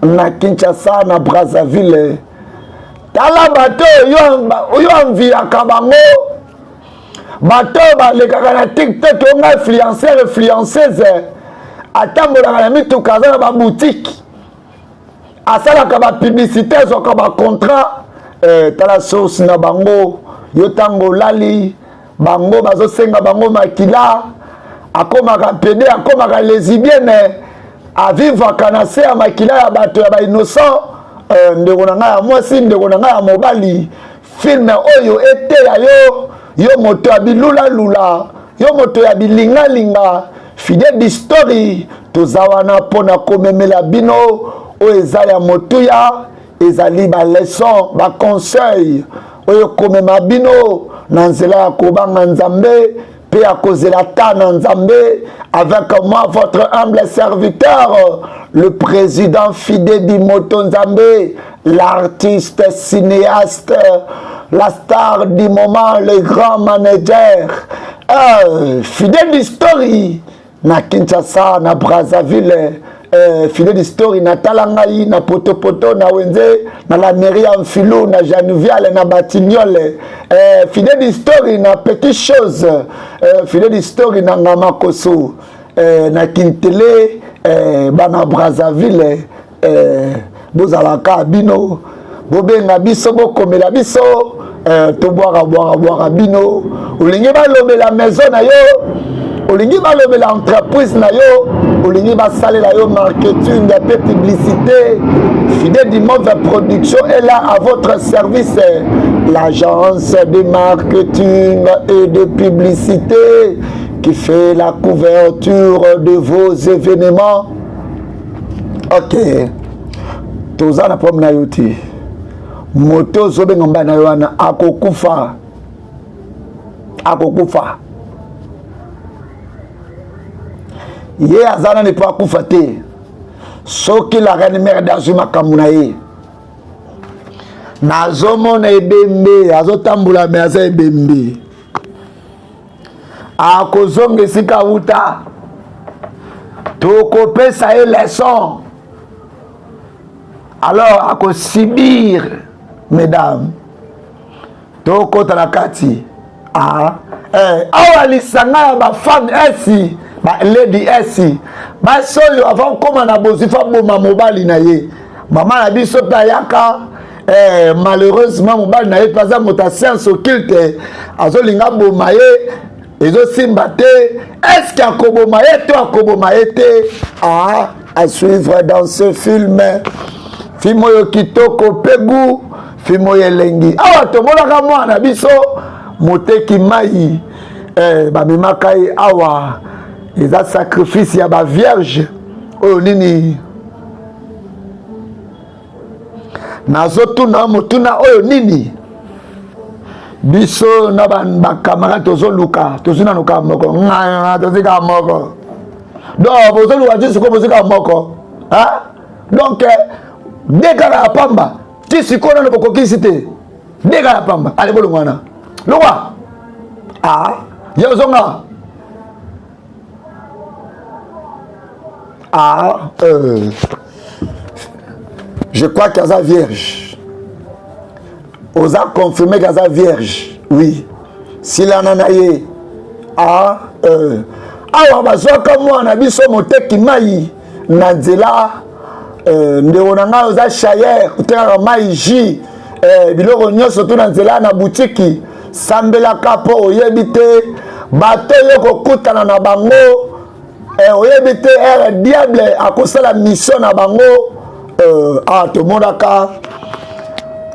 na Kinshasa na Brazzaville tala bato oyo anviaka bango bato balekaka na TikTok onga influenceuse atambolaka na mituka aza na baboutique asalaka bapublicité azwaka bacontrat tala source na bango yo ntango olali bango bazosenga bango makila akomaka pede akomaka lesbienne avivaka na se ya makila ya bato ya bainnocent ndeko na ngai ya mwasi ndeko na ngai ya mobali filme oyo eteya yo moto ya bilulalula yo moto ya bilingalinga fidèle d'histoire toza wana mpona komemela bino oyo eza ya motuya ezali baleson baconseil oyo komema bino na nzela ya kobanga nzambe pe ya kozela ta na nzambe avec moi votre humble serviteur le président fidèle du Moto Nzambe, l'artiste cinéaste, la star du moment, le grand manager, fidèle d'histoire na Kinshasa, na Brazzaville, fidèle d'histoire na Talangai, na Potopoto, na Wenze, na la mairie en Filou, na Janouvial, na Batignolles, fidèle d'histoire na Petite Chose, fidèle d'histoire na Ngamakoso, na Kintele, bana Brazzaville, bozalaka bino, bobenga biso, bokomela biso, toboaka bino, olingi balobela maison na yo, olingi balobela entreprise na yo, olingi basalela yo marketing et publicité, fidèle du monde production est là à votre service, l'agence de marketing et de publicité qui fait la couverture de vos événements. Ok, toza na pom na yoti moto zobenga mbana yoana akokufa ye azana ne pa kufa te soki la reine mère d'azuma kamunaye nazomona ebembe azotambula me aza ebembe akozonga esika wuta tokopesa ye leçon alors akosibir mesdames tokota na kati awa lisanga ya bafemme esi baledi esi basoyo avant koma na bozifa boma mobali na ye mama na biso mpe ayaka malheureusement mobali na ye mpe aza moto asiance occulte azolinga boma ye ezosimba te. Est-ce akoboma ye to akoboma ye te? À suivre dans ce film. Film oyo kitoko pegu, film oyo elengi. Awa tomonaka mwana biso moteki mai bamemaka ye awa eza sacrifice ya ba vierge oyo nini nazotuna motuna oyo nini biso na bakamara tozoluka tozunanuka moko tozika moko donc bozoluka ti sikoyo bozika moko donc dekaka ya pamba ti sikoyo nano bokokisi te dekaka ya pamba ale bolongwana lokwa ye ozonga je crois qu'il y a vierge. Osa confirmé qu'il y a vierge. Oui. S'il en a eu. Awa bazoka mwana biso moteki mai na nzela ndeko na ngai oza chayer otekaka mai ji biloko nyonso to na nzela na butiki sambelaka mpo oyebi te bato yo kokutana na bango oyebi te ere diable akosala mission na bango tomonaka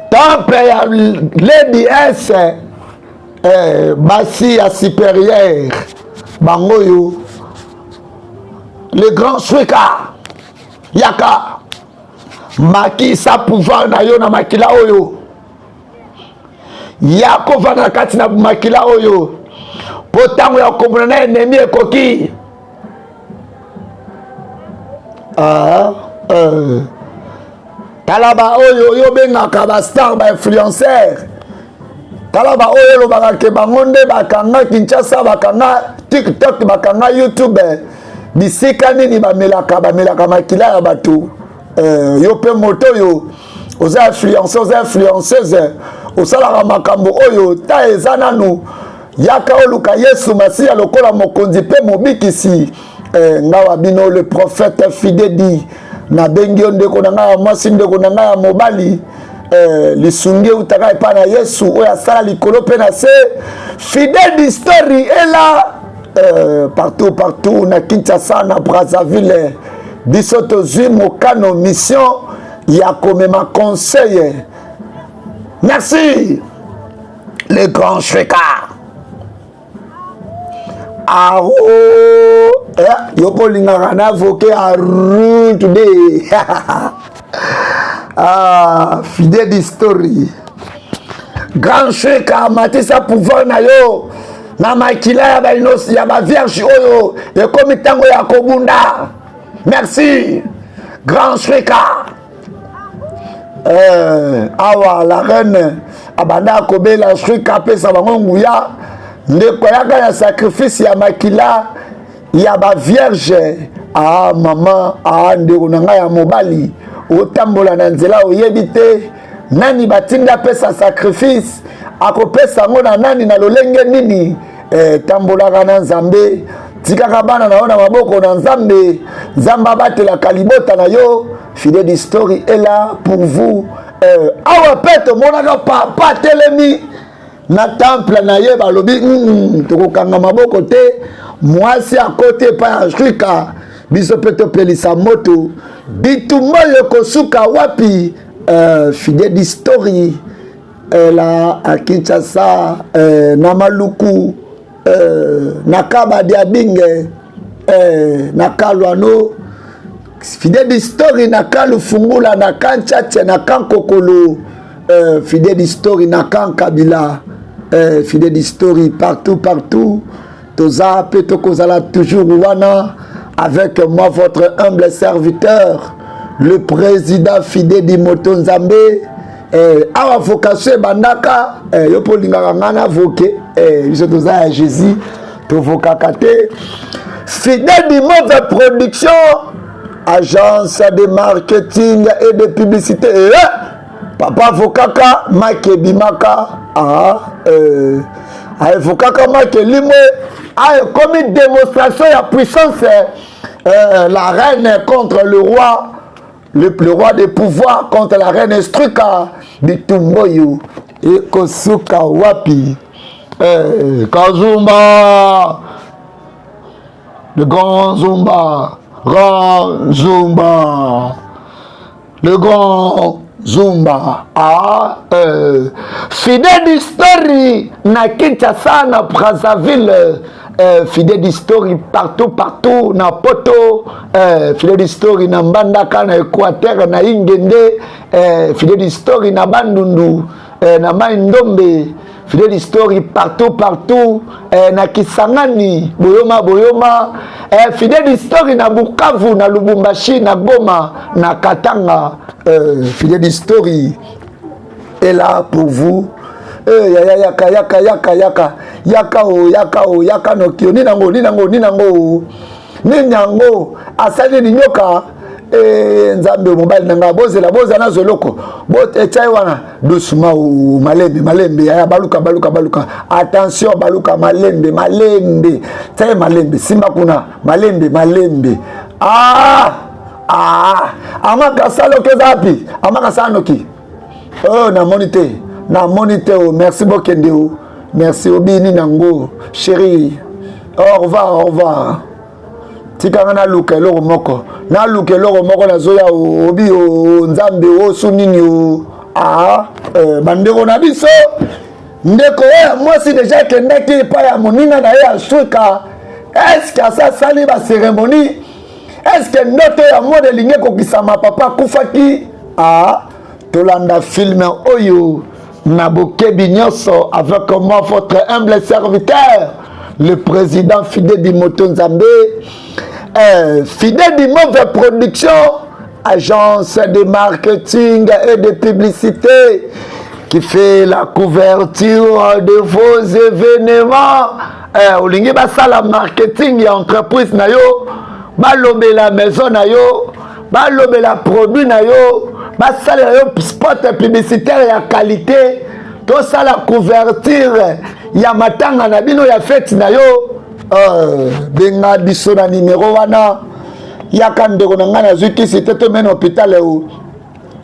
temple ya Lady S basi ya supérieur bango yo le grand sweka yaka makisa pouvoir na yo na makila oyo yako vana kati na makila oyo po tango ya komona na ennemi ekoki talaba oyo yo bengaka ba star ba influenceur talaba oyo lobaka ke bango nde bakanga Kinshasa bakanga TikTok bakanga YouTube bisika nini bamelaka makila ya bato yo pe moto yo oza influenceur oza influenceuse osalaka makambo oyo ta eza nanu yaka oluka Yesu Masiya lokola mokonzi pe mobikisi ngawa bino le prophète fidèle dit na bengi ndeko na ngai mwasi ndeko na ngai mobali lisungi utaka epa na Yesu oyo asala likolo pe na se fidèle d'histoire est là partout na Kinshasa na Brazzaville biso tozwi mokano mission ya komema conseil. Merci le grand Shweka. Yoko lingana avocat à rue today. Fidèle d'historie. Grand Shweka matisa pouvoir na yo na makila ya balinosi ya ba vierge oyo ekomi tango ya kobunda. Merci Grand Shweka. Awa la reine abanda kobela Shweka pesa bango nguya ndeko yaka ya sacrifice ya makila ya ba vierge mama ndeko na ngai ya mobali otambola na nzela oyebi te nani batinda pesa sacrifice akopesa ngo na nani na lolenge nini tambolaka na Nzambe tikaka bana na ona maboko na Nzambe Nzamba batelaka libota na yo. Fidèle d'histoire est là pour vous. Awa peto monaka papa telemi na temple na ye balobi tokokanga maboko te mwasi à côté pa Shweka biso peto pelisa moto bitumoyo kosuka wapi. Fidèle d'histoire là à Kinshasa na Maluku na Kaba Diabinge na Kalwano. Fidèle d'histoire na Kalufungula na Kanchache na Kankokolo. Fidèle d'histoire na Kankabila. Fidèle d'histoire partout. Toza Petokozala toujours wana avec moi votre humble serviteur le président Fidèle Dimoto Nzambe. Awa vocation bandaka yo polingaka ngana voke biso toza ya Jésus to vokaka te. Fidèle Dimoto production agence de marketing et de publicité. Papa Vokaka Mike Bimaka Vokaka Mike Limwe comme une démonstration de puissance la reine contre le roi le roi des pouvoirs contre la reine Estruka Bitumboyo et Kosuka Wapi. Kazumba, le grand Zumba, le grand Zumba. Fidèle d'histoire na Kinshasa na Brazzaville. Fidèle d'histoire partout na Poto, fidèle d'histoire na Mbandaka na Équateur na Ingende, fidèle d'histoire na Bandundu na Maindombe, fidèle d'histoire partout na Kisangani boyoma, fidèle d'histoire na Bukavu na Lubumbashi na Goma na Katanga, fidèle d'histoire est là pour vous. Yaka nokio ninango asali ni nyoka nzambe mobali nanga boza na zoloko echai wana doucement malembe ya baluka attention baluka malembe tsaye malembe simba kuna malembe amaka salo kezapi amaka sanoki na monite merci beaucoup merci obini nango chérie au revoir tikanga na luka eloko moko na zoya obi nzambe sunini bandeko na biso ndeko moi si déjà kendaki pa ya moninga na ye Afrika est-ce que ça sali ba cérémonie est-ce que ndoto ya mode linge kokisama papa kufaki tolanda film oyo Naboké Bignonso avec moi votre humble serviteur le président Fidèle Dimoto Nzambe Fidèle Dimoto Production agence de marketing et de publicité qui fait la couverture de vos événements olingi basala marketing ya entreprise na yo balobe la maison na yo balobe la produit na yo basala yo spot publicitaire ya qualité to sala couverture ya matanga na bino ya fête na yo benga biso na numéro wana yaka ndeko na ngana zuki c'était to men hôpital o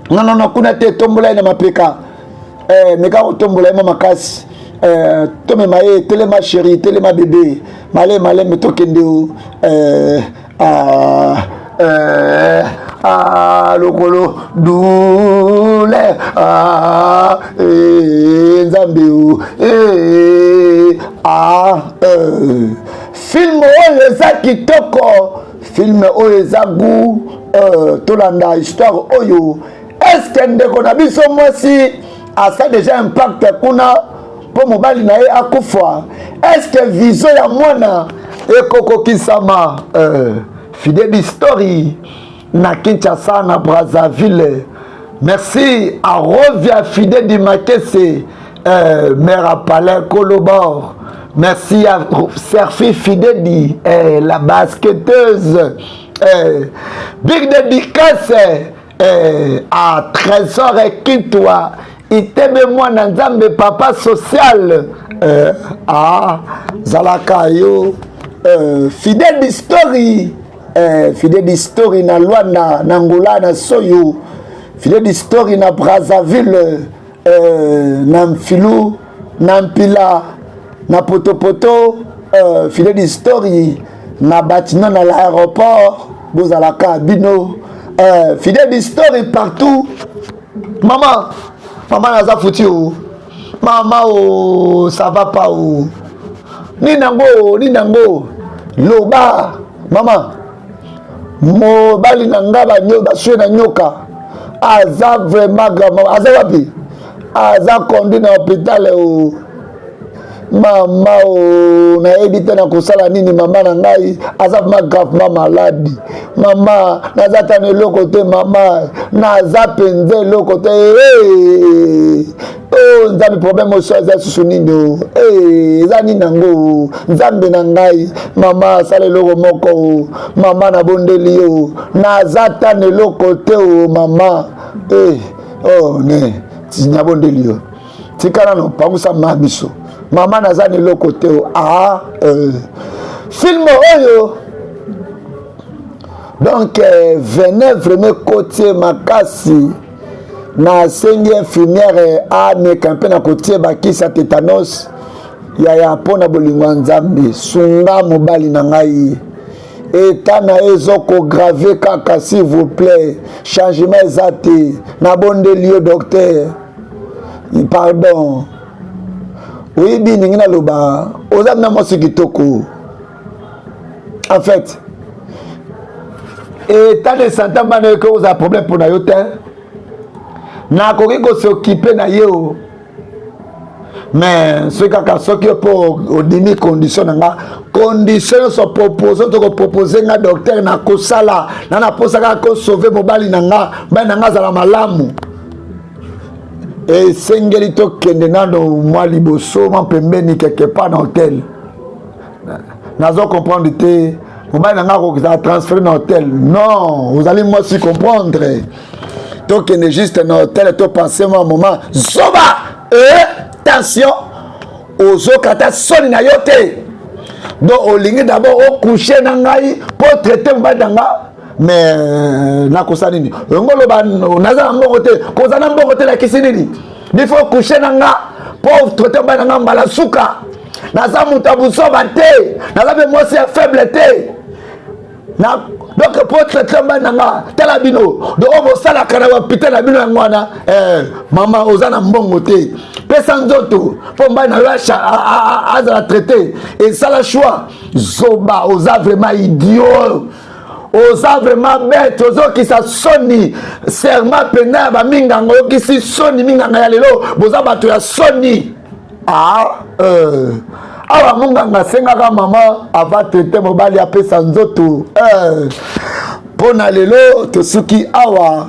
non kuna te tombola na mapeka meka tombola ma makasi to me maye telema chérie telema bébé male me to kende o lokolo dule nzambe film oyo eza kitoko film oyo eza gu tolanda histoire oyo est-ce que ndeko na biso mwasi asa déjà impact kuna po mobali na ye akufa est-ce que vision ya mwana ekokokisama Fidèle d'histoire na Kinshasa na Brazzaville. Merci à Rovia Fidèle di Makese, mère à Palais Colobor. Merci à Serfi Fidèle di la basketteuse. Big dédicace à Trésor et Kitwa. Itebe moi Nzambe papa social. Zalakayo. Fidèle d'histoire. Fidèle d'histoire na Luanda, na Angola, na Soyo, fidèle d'histoire na Brazzaville, na Mfilou, na Mpila, na Potopoto, fidèle d'histoire na Batina, na l'aéroport, Bozalaka, Bino, fidèle d'histoire partout. Maman naza foutu ou, maman ça va pas ou, ni nango, loba, maman. Mobali nanga baswe na nyoka aza vraiment grave aza wapi aza conduit na hôpital mama na ebite na kusala nini mama na ngai aza vraiment grave malade mama naza tane loko te mama naza penze loko te nzambe problème oso eza susu nini eza nini nango nzambe na ngai mama asala eloko moko mama na bondeli yo naza tane loko te mama ne tinya bondeli yo tikana no pangusa mabiso mama naza ne loko te film oyo Donc venez vraiment côté makasi na sengi infirmière a mekampe na côté bakisa tétanos ya pona bolingo nzambe sunga mobali na ngai eta na ezoko gravé kaka s'il vous plaît changement ezate na bonde lieu docteur pardon oui biningi na loba ozam na mosi kitoko en fait état de santé mbana que vous avez problème pour na yote na koki ko s'occuper na yo mais ce kaka soki pour odimi condition nga condition so proposer to ko proposer nga docteur na kosala na posaka ko sauver mobali na nga mbana nga za malamu et sengeli to kende nano moi liboso ma pembeni quelque part dans hôtel nazo comprendre te mobali na nga ko transférer dans hôtel non vous allez moi si comprendre to kende juste dans hôtel to penser un moment zoba attention aux kata soni na yote donc olingi d'abord au coucher na ngai pour traiter mobali na nga mais nakosa nini ngolo ba naza mbongo te kozana mbongo te la kisinini il faut coucher na nga pour traiter mobali na nga mbala suka naza mutabu soba te naza be moi c'est faible te na donc pour traiter mobali na nga tala bino donc on sala kana wa pita na bino ngwana mama ozana mbongo te pesa nzoto pour mobali na yo azala traiter et ça la choix zoba oza vraiment idiot oza vraiment bête ozo ki sa soni serment pena ba minganga yo ki si soni minganga ya lelo boza bato ya soni awa munganga sengaka mama ava traiter mobali apesa nzoto pona lelo tosuki awa